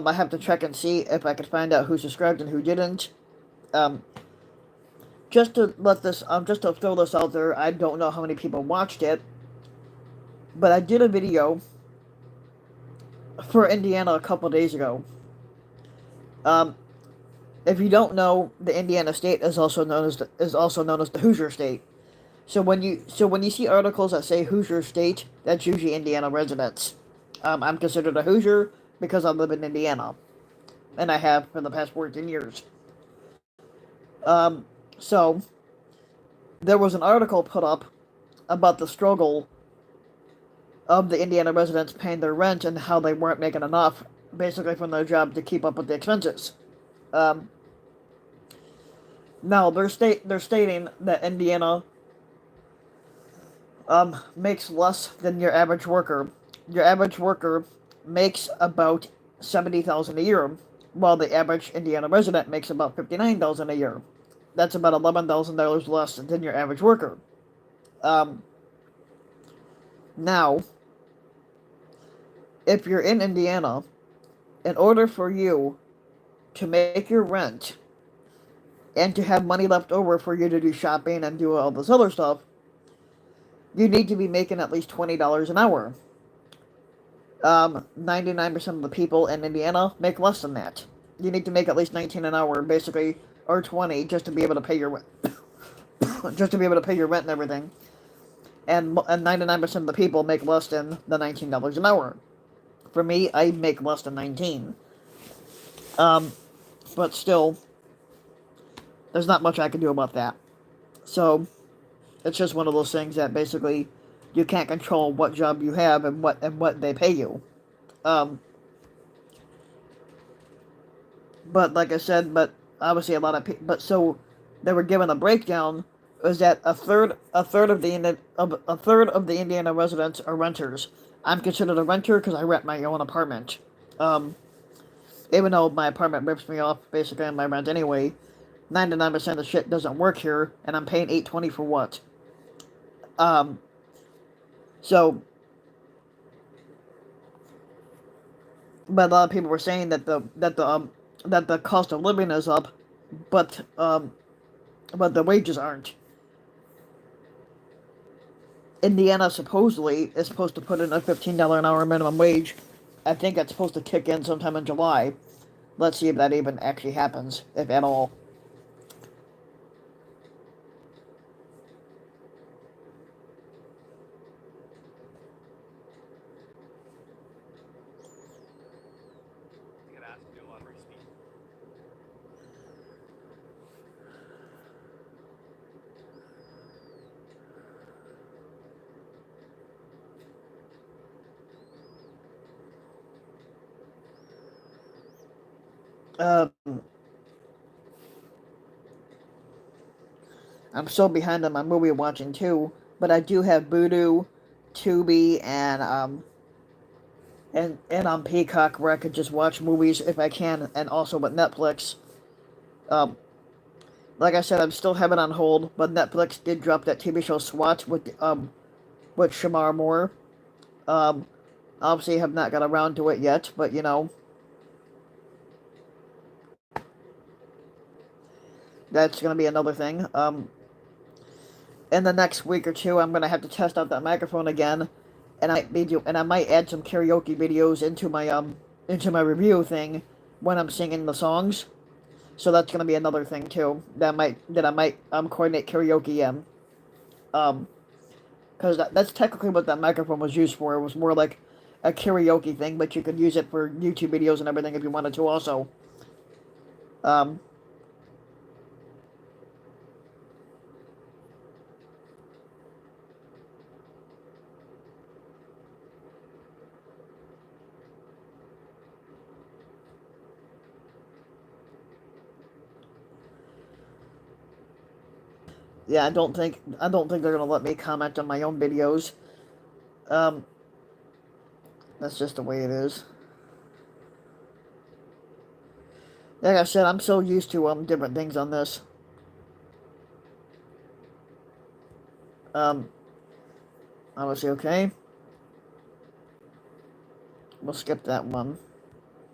I have to check and see if I can find out who subscribed and who didn't. Um, just to throw this out there, I don't know how many people watched it, but I did a video for Indiana a couple days ago. Um, if you don't know, the Indiana state is also known as the Hoosier state. So when you see articles that say Hoosier state, that's usually Indiana residents. I'm considered a Hoosier because I live in Indiana, and I have for the past 14 years. So there was an article put up about the struggle of the Indiana residents paying their rent and how they weren't making enough, basically from their job to keep up with the expenses. Um, Now they're stating that Indiana makes less than your average worker. Your average worker makes about 70,000 a year, while the average Indiana resident makes about 59,000 a year. That's about $11,000 less than your average worker. Um, Now, if you're in Indiana, in order for you to make your rent and to have money left over for you to do shopping and do all this other stuff, you need to be making at least $20 an hour. 99% of the people in Indiana make less than that. You need to make at least 19 an hour, basically, or 20, just to be able to pay your just to be able to pay your rent and everything. And 99% of the people make less than the $19 an hour. For me, I make less than 19. Um, but still, there's not much I can do about that. So it's just one of those things that basically you can't control what job you have and what they pay you. Um, but like I said, but obviously a lot of people. But so they were given a breakdown. Was that a third of the Indiana residents are renters. I'm considered a renter because I rent my own apartment. Um, Even though my apartment rips me off basically on my rent anyway, 99% of the shit doesn't work here, and I'm paying $820 for what? Um, so, but a lot of people were saying that the cost of living is up, but but the wages aren't. Indiana supposedly is supposed to put in a $15 an hour minimum wage. I think that's supposed to kick in sometime in July. Let's see if that even actually happens, if at all. Um, I'm so behind on my movie watching too, but I do have Voodoo, Tubi, and on Peacock where I could just watch movies if I can, and also with Netflix. Um, like I said, I'm still having it on hold, but Netflix did drop that TV show SWAT with Shamar Moore. Um, Obviously have not got around to it yet, but that's gonna be another thing. In the next week or two, I'm gonna have to test out that microphone again, and I might add some karaoke videos into my review thing when I'm singing the songs. So that's gonna be another thing too that I might coordinate karaoke in. Um, because that's technically what that microphone was used for. It was more like a karaoke thing, but you could use it for YouTube videos and everything if you wanted to also. Um, yeah, I don't think they're gonna let me comment on my own videos. Um, that's just the way it is. Like I said, I'm so used to different things on this. Um, Obviously, okay. We'll skip that one.